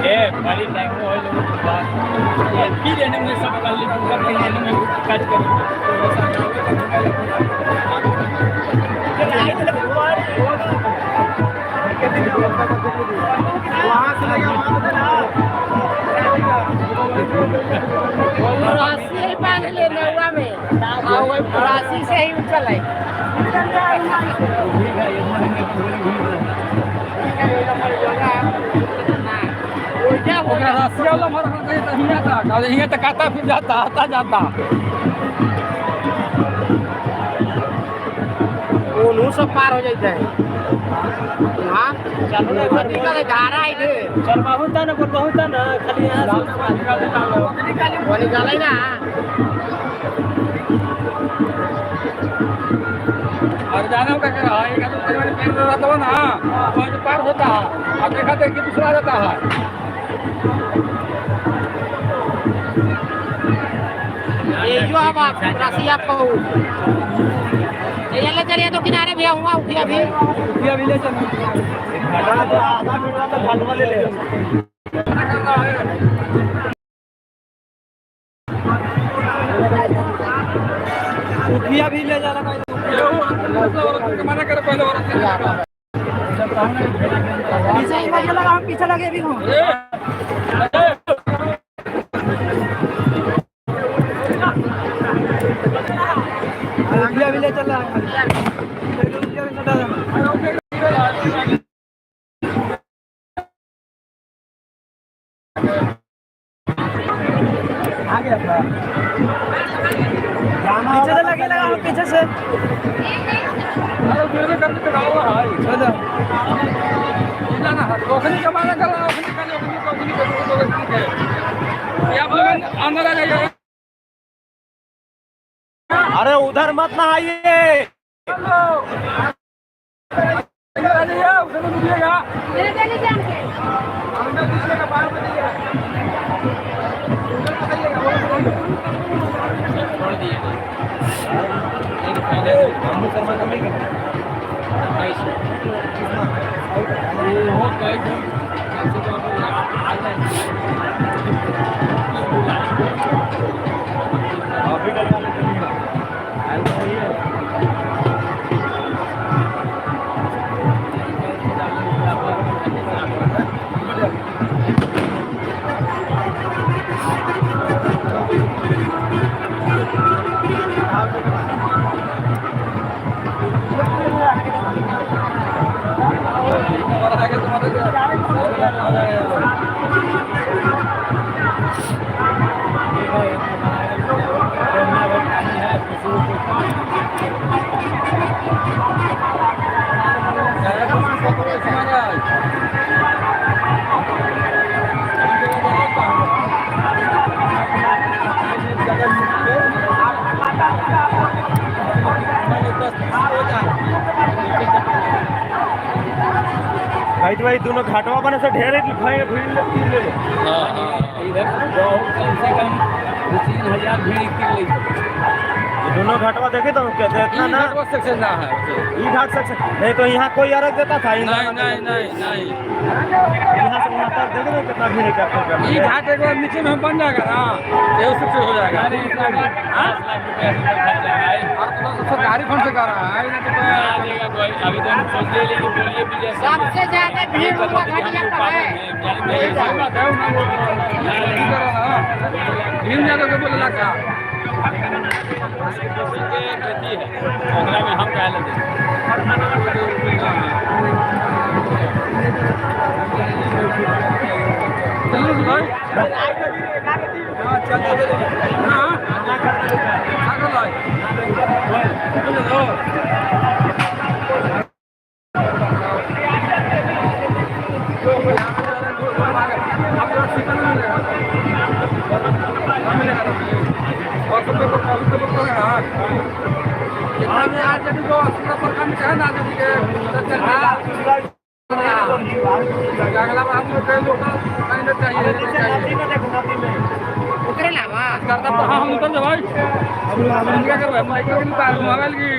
ये बड़ी टाइम में और लोगों के पास ये भी लेने में सब कर लेंगे सब लेने में काज वहाँ से लगा राशि ही बांध ले नौवा में और वही राशि से ही चले यहाँ तक आता फिर जाता आता जाता वो सब पार हो जाता है। हाँ चलो ना निकल जा रहा है इधर चल बहुत ना कुछ बहुत ना खाली यहाँ वो निकाले ना और जाना का क्या है एक आदमी परिवार पेन रहता हो ना वहाँ जो पार होता है अब देखा देख कि दूसरा जाता है ये जो अब आप राशि आपको ये ले चलिए तो किनारे भी आऊँगा उठिया भी ले चलो आधा मिनट तो घाटवा ले ले उठिया भी ले जाना मना करे पहले पीछे ही मत लगा हम पीछे लगे भी हूँ उठिया भी ले चल रहा है पीछे से लगे लगा पीछे से अरे उधर मत ना आइए भाई तो भाई दोनों घाटवा बने से ढेर भीड़ ले लो। इधर कम से कम 2-3 हज़ार भीड़ दोनों घाटवा देखे तो कहते इतना ना सेक्शन ना है ये घाट सेक्शन नहीं तो यहाँ कोई अलग देता था नहीं यहाँ से वहाँ तक देखे ना कितना भीड़ करते ये घाट एक बार नीचे में बन जाएगा ना ये उससे हो जाएगा सरकारी फंड से कर रहा है अभी तो सोच ले लेकिन बोलिए सबसे ज्यादा भीड़ हुआ घाटिया का है भीड़ ज्यादा को बोले लगा में हम कह उतरे लावा करता तो हम उतर जा भाई अब क्या कर माइक्रो की मोबाइल की